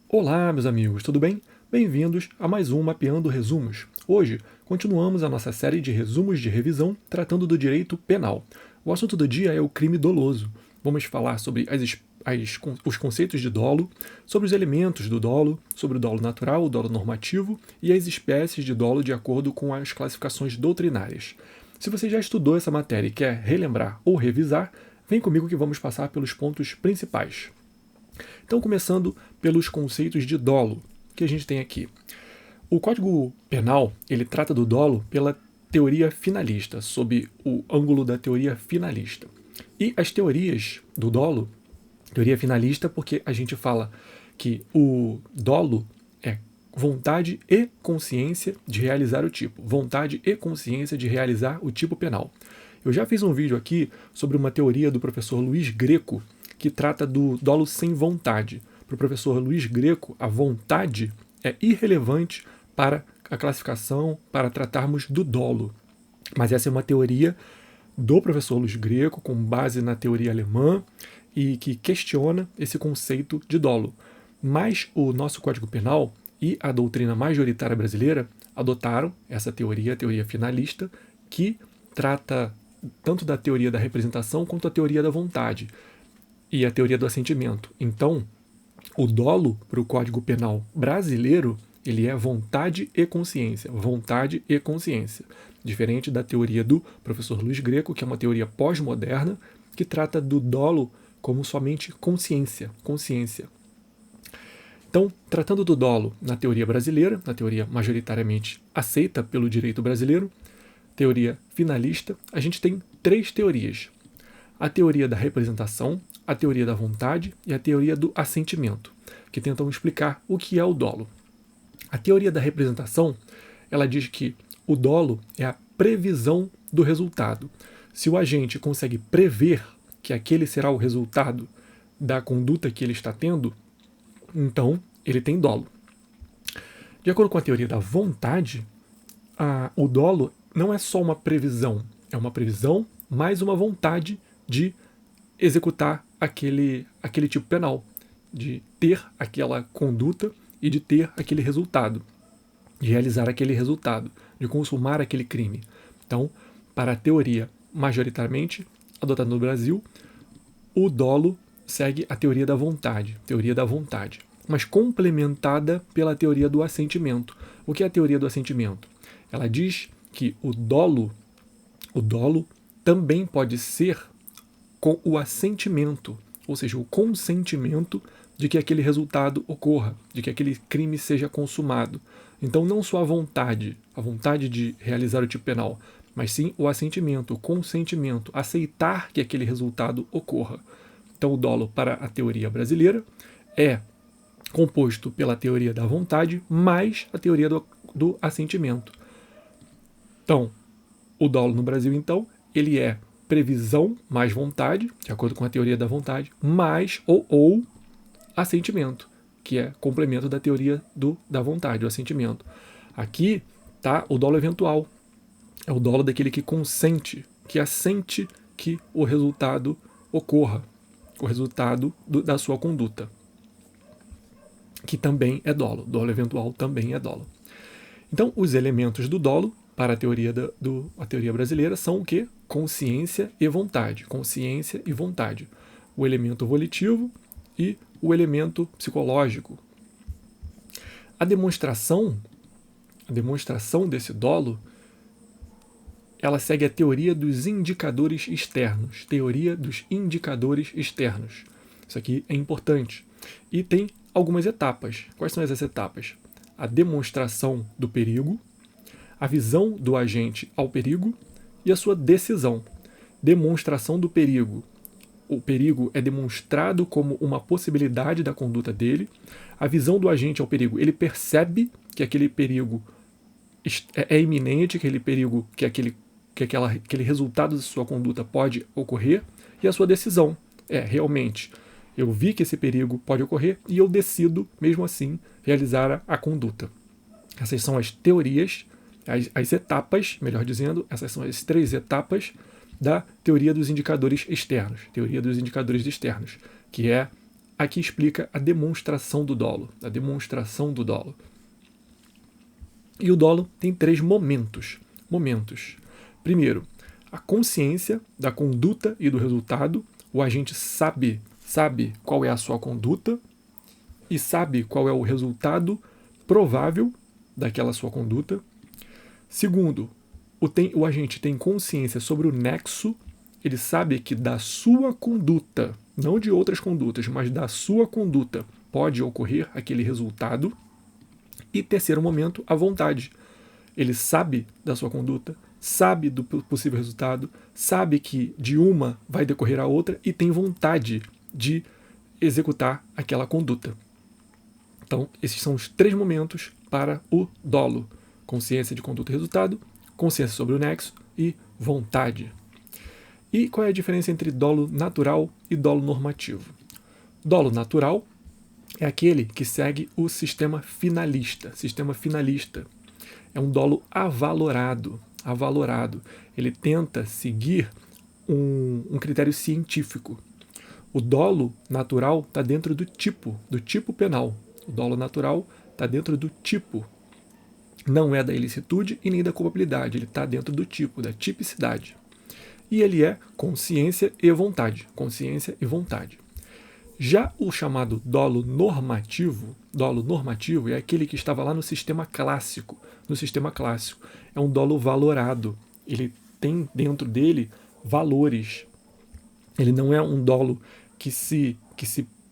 Olá, meus amigos, tudo bem? Bem-vindos a mais um Mapeando Resumos. Hoje, continuamos a nossa série de resumos de revisão tratando do direito penal. O assunto do dia é o crime doloso. Vamos falar sobre os conceitos de dolo, sobre os elementos do dolo, sobre o dolo natural, o dolo normativo e as espécies de dolo de acordo com as classificações doutrinárias. Se você já estudou essa matéria e quer relembrar ou revisar, vem comigo que vamos passar pelos pontos principais. Então, começando pelos conceitos de dolo que a gente tem aqui. O Código Penal, ele trata do dolo pela teoria finalista, sob o ângulo da teoria finalista. E as teorias do dolo, teoria finalista porque a gente fala que o dolo é vontade e consciência de realizar o tipo. Vontade e consciência de realizar o tipo penal. Eu já fiz um vídeo aqui sobre uma teoria do professor Luiz Greco, que trata do dolo sem vontade. Para o professor Luiz Greco, a vontade é irrelevante para a classificação, para tratarmos do dolo. Mas essa é uma teoria do professor Luiz Greco, com base na teoria alemã, e que questiona esse conceito de dolo. Mas o nosso Código Penal e a doutrina majoritária brasileira adotaram essa teoria, a teoria finalista, que trata tanto da teoria da representação quanto da teoria da vontade e a teoria do assentimento. Então, o dolo para o Código Penal brasileiro, ele é vontade e consciência. Vontade e consciência. Diferente da teoria do professor Luiz Greco, que é uma teoria pós-moderna, que trata do dolo como somente consciência. Consciência. Então, tratando do dolo na teoria brasileira, na teoria majoritariamente aceita pelo direito brasileiro, teoria finalista, a gente tem três teorias. A teoria da representação, a teoria da vontade e a teoria do assentimento, que tentam explicar o que é o dolo. A teoria da representação, ela diz que o dolo é a previsão do resultado. Se o agente consegue prever que aquele será o resultado da conduta que ele está tendo, então ele tem dolo. De acordo com a teoria da vontade, o dolo não é só uma previsão, é uma previsão mais uma vontade de executar aquele tipo penal, de ter aquela conduta e de ter aquele resultado, de realizar aquele resultado, de consumar aquele crime. Então, para a teoria majoritariamente adotada no Brasil, o dolo segue a teoria da vontade, mas complementada pela teoria do assentimento. O que é a teoria do assentimento? Ela diz que o dolo também pode ser com o assentimento, ou seja, o consentimento de que aquele resultado ocorra, de que aquele crime seja consumado. Então, não só a vontade de realizar o tipo penal, mas sim o assentimento, o consentimento, aceitar que aquele resultado ocorra. Então, o dolo para a teoria brasileira é composto pela teoria da vontade mais a teoria do assentimento. Então, o dolo no Brasil, então, ele é previsão mais vontade, de acordo com a teoria da vontade, mais ou assentimento, que é complemento da teoria da vontade, o assentimento. Aqui está o dolo eventual. É o dolo daquele que consente, que assente que o resultado ocorra, o resultado da sua conduta, que também é dolo. Dolo eventual também é dolo. Então, os elementos do dolo para a teoria a teoria brasileira são o quê? Consciência e vontade. Consciência e vontade. O elemento volitivo e o elemento psicológico. A demonstração desse dolo, ela segue a teoria dos indicadores externos. Teoria dos indicadores externos. Isso aqui é importante. E tem algumas etapas. Quais são essas etapas? A demonstração do perigo, a visão do agente ao perigo e a sua decisão. Demonstração do perigo. O perigo é demonstrado como uma possibilidade da conduta dele. A visão do agente ao perigo. Ele percebe que aquele perigo é iminente, que aquele perigo, que aquele resultado da sua conduta pode ocorrer. E a sua decisão é realmente: eu vi que esse perigo pode ocorrer e eu decido, mesmo assim, realizar a conduta. Essas são as teorias, as etapas, melhor dizendo, essas são as três etapas da teoria dos indicadores externos. Teoria dos indicadores externos, que é aqui explica a demonstração do dolo. E o dolo tem 3 momentos. Primeiro, a consciência da conduta e do resultado. O agente sabe qual é a sua conduta e sabe qual é o resultado provável daquela sua conduta. Segundo, o agente tem consciência sobre o nexo. Ele sabe que da sua conduta, não de outras condutas, mas da sua conduta, pode ocorrer aquele resultado. E terceiro momento, a vontade. Ele sabe da sua conduta, sabe do possível resultado, sabe que de uma vai decorrer a outra e tem vontade de executar aquela conduta. Então, esses são os 3 momentos para o dolo: consciência de conduta e resultado, consciência sobre o nexo e vontade. E qual é a diferença entre dolo natural e dolo normativo? Dolo natural é aquele que segue o sistema finalista. É um dolo avalorado. Ele tenta seguir um critério científico. O dolo natural está dentro do tipo penal. O dolo natural está dentro do tipo. Não é da ilicitude e nem da culpabilidade. Ele está dentro do tipo, da tipicidade. E ele é consciência e vontade. Já o chamado dolo normativo é aquele que estava lá no sistema clássico. É um dolo valorado. Ele tem dentro dele valores. Ele não é um dolo que se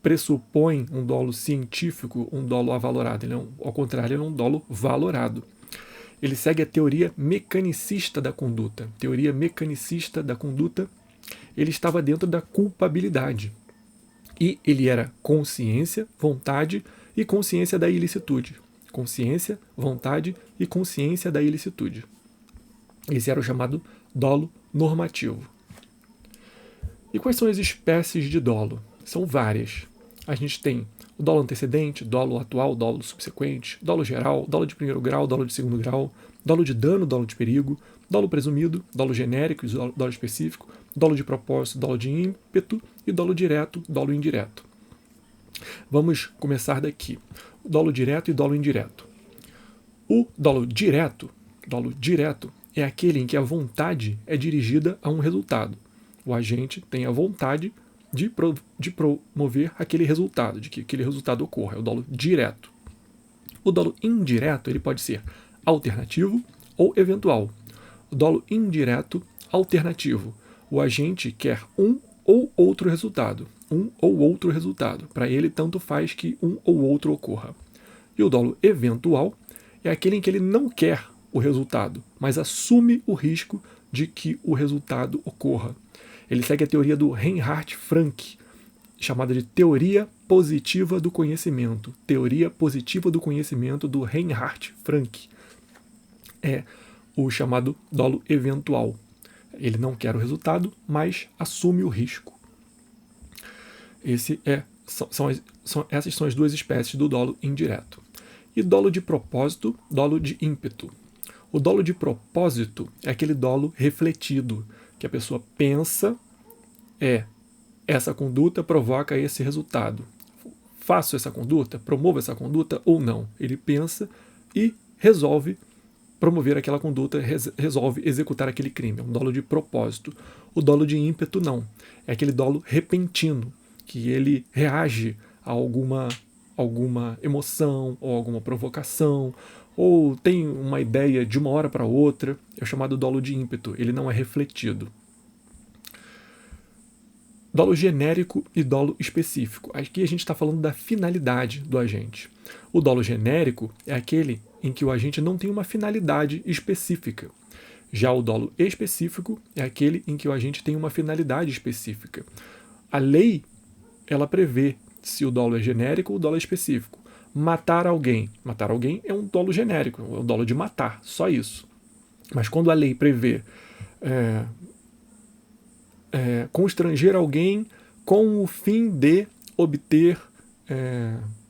pressupõe um dolo científico, um dolo avalorado. Ao contrário, ele é um dolo valorado. Ele segue a teoria mecanicista da conduta. Ele estava dentro da culpabilidade. E ele era consciência, vontade e consciência da ilicitude. Consciência, vontade e consciência da ilicitude. Esse era o chamado dolo normativo. E quais são as espécies de dolo? São várias. A gente tem o dolo antecedente, dolo atual, dolo subsequente, dolo geral, dolo de primeiro grau, dolo de segundo grau, dolo de dano, dolo de perigo, dolo presumido, dolo genérico e dolo específico, dolo de propósito, dolo de ímpeto e dolo direto, dolo indireto. Vamos começar daqui. O dolo direto e dolo indireto. O dolo direto é aquele em que a vontade é dirigida a um resultado. O agente tem a vontade de promover aquele resultado, de que aquele resultado ocorra. É o dolo direto. O dolo indireto ele pode ser alternativo ou eventual. O dolo indireto alternativo. O agente quer um ou outro resultado. Para ele, tanto faz que um ou outro ocorra. E o dolo eventual é aquele em que ele não quer o resultado, mas assume o risco de que o resultado ocorra. Ele segue a teoria do Reinhard Frank, chamada de teoria positiva do conhecimento. Teoria positiva do conhecimento do Reinhard Frank. É o chamado dolo eventual. Ele não quer o resultado, mas assume o risco. Essas são as 2 espécies do dolo indireto. E dolo de propósito, dolo de ímpeto. O dolo de propósito é aquele dolo refletido, que a pessoa pensa, essa conduta provoca esse resultado. Faço essa conduta, promovo essa conduta ou não. Ele pensa e resolve promover aquela conduta, resolve executar aquele crime. É um dolo de propósito. O dolo de ímpeto não. É aquele dolo repentino, que ele reage a alguma emoção ou alguma provocação, ou tem uma ideia de uma hora para outra. É o chamado dolo de ímpeto. Ele não é refletido. Dolo genérico e dolo específico. Aqui a gente está falando da finalidade do agente. O dolo genérico é aquele em que o agente não tem uma finalidade específica. Já o dolo específico é aquele em que o agente tem uma finalidade específica. A lei, ela prevê se o dolo é genérico ou o dolo é específico. Matar alguém é um dolo genérico, é um dolo de matar, só isso. Mas quando a lei prevê constranger alguém com o fim de obter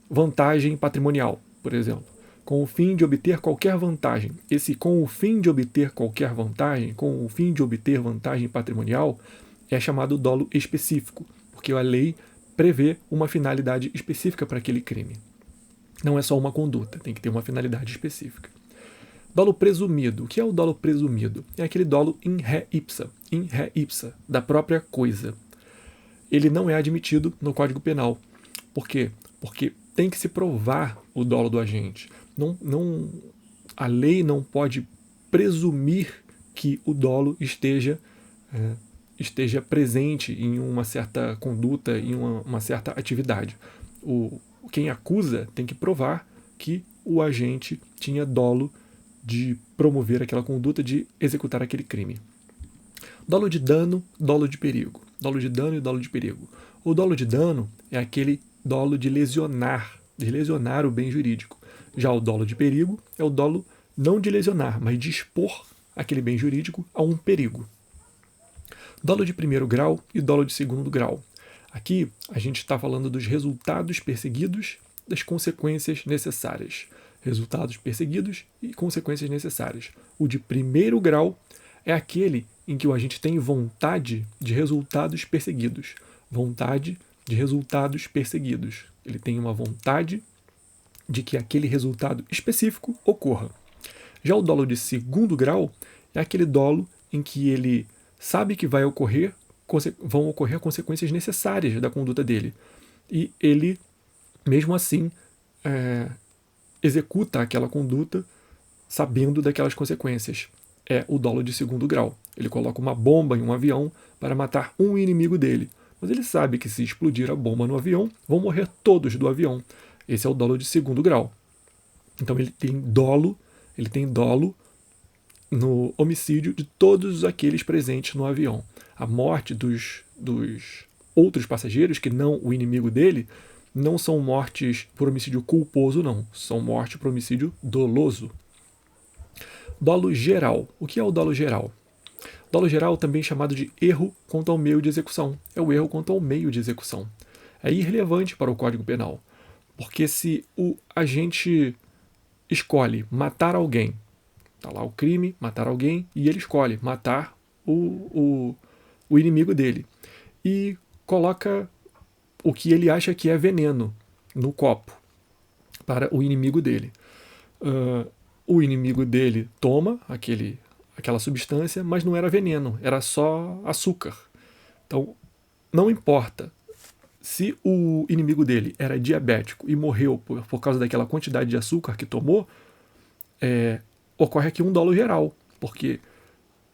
vantagem patrimonial, por exemplo. Com o fim de obter qualquer vantagem. Esse com o fim de obter qualquer vantagem, com o fim de obter vantagem patrimonial, é chamado dolo específico, porque a lei prevê uma finalidade específica para aquele crime. Não é só uma conduta, tem que ter uma finalidade específica. Dolo presumido. O que é o dolo presumido? É aquele dolo in re ipsa, da própria coisa. Ele não é admitido no Código Penal. Por quê? Porque tem que se provar o dolo do agente. A lei não pode presumir que o dolo esteja presente em uma certa conduta, em uma certa atividade. Quem acusa tem que provar que o agente tinha dolo de promover aquela conduta, de executar aquele crime. Dolo de dano, dolo de perigo. Dolo de dano e dolo de perigo. O dolo de dano é aquele dolo de lesionar o bem jurídico. Já o dolo de perigo é o dolo não de lesionar, mas de expor aquele bem jurídico a um perigo. Dolo de primeiro grau e dolo de segundo grau. Aqui a gente está falando dos resultados perseguidos, das consequências necessárias. Resultados perseguidos e consequências necessárias. O de primeiro grau é aquele em que o agente tem vontade de resultados perseguidos. Vontade de resultados perseguidos. Ele tem uma vontade de que aquele resultado específico ocorra. Já o dolo de segundo grau é aquele dolo em que ele sabe que vão ocorrer consequências necessárias da conduta dele. E ele, mesmo assim, executa aquela conduta sabendo daquelas consequências. É o dolo de segundo grau. Ele coloca uma bomba em um avião para matar um inimigo dele. Mas ele sabe que se explodir a bomba no avião, vão morrer todos do avião. Esse é o dolo de segundo grau. Então ele tem dolo no homicídio de todos aqueles presentes no avião. A morte dos outros passageiros, que não o inimigo dele, não são mortes por homicídio culposo, não. São mortes por homicídio doloso. Dolo geral. O que é o dolo geral? Dolo geral, também chamado de erro quanto ao meio de execução. É o erro quanto ao meio de execução. É irrelevante para o Código Penal. Porque se o agente escolhe matar alguém, está lá o crime, matar alguém, e ele escolhe matar o inimigo dele. E coloca o que ele acha que é veneno no copo para o inimigo dele. O inimigo dele toma aquela substância, mas não era veneno, era só açúcar. Então, não importa se o inimigo dele era diabético e morreu por causa daquela quantidade de açúcar que tomou, ocorre aqui um dolo geral, porque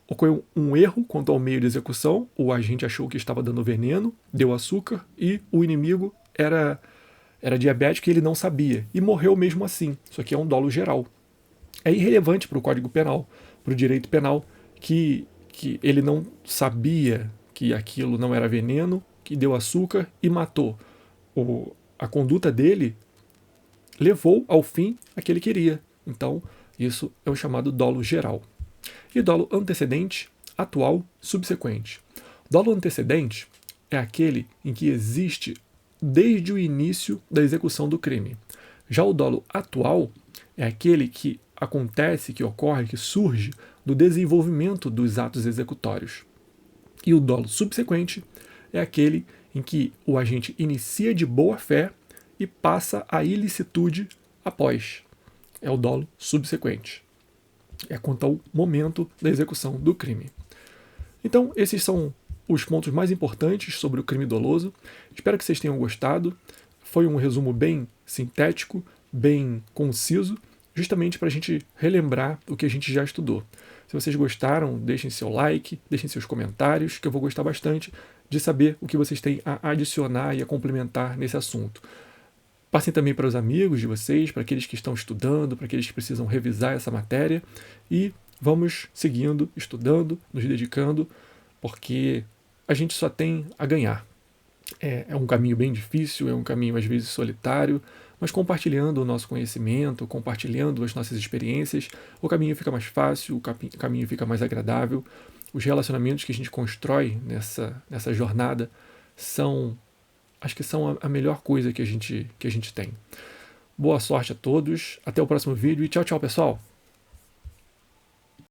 ocorreu um erro quanto ao meio de execução, o agente achou que estava dando veneno, deu açúcar, e o inimigo era diabético e ele não sabia, e morreu mesmo assim. Isso aqui é um dolo geral. É irrelevante para o Código Penal, para o direito penal, que ele não sabia que aquilo não era veneno, que deu açúcar e matou. A conduta dele levou ao fim a que ele queria. Então, isso é o chamado dolo geral. E dolo antecedente, atual, subsequente. Dolo antecedente é aquele em que existe desde o início da execução do crime. Já o dolo atual é aquele que acontece, que ocorre, que surge do desenvolvimento dos atos executórios. E o dolo subsequente é aquele em que o agente inicia de boa fé e passa à ilicitude após. É o dolo subsequente. É quanto ao momento da execução do crime. Então, esses são os pontos mais importantes sobre o crime doloso. Espero que vocês tenham gostado. Foi um resumo bem sintético, bem conciso, justamente para a gente relembrar o que a gente já estudou. Se vocês gostaram, deixem seu like, deixem seus comentários, que eu vou gostar bastante de saber o que vocês têm a adicionar e a complementar nesse assunto. Passem também para os amigos de vocês, para aqueles que estão estudando, para aqueles que precisam revisar essa matéria, e vamos seguindo, estudando, nos dedicando, porque a gente só tem a ganhar. É um caminho bem difícil, é um caminho às vezes solitário, mas compartilhando o nosso conhecimento, compartilhando as nossas experiências, o caminho fica mais fácil, o caminho fica mais agradável. Os relacionamentos que a gente constrói nessa jornada acho que são a melhor coisa que a gente tem. Boa sorte a todos, até o próximo vídeo e tchau, tchau, pessoal!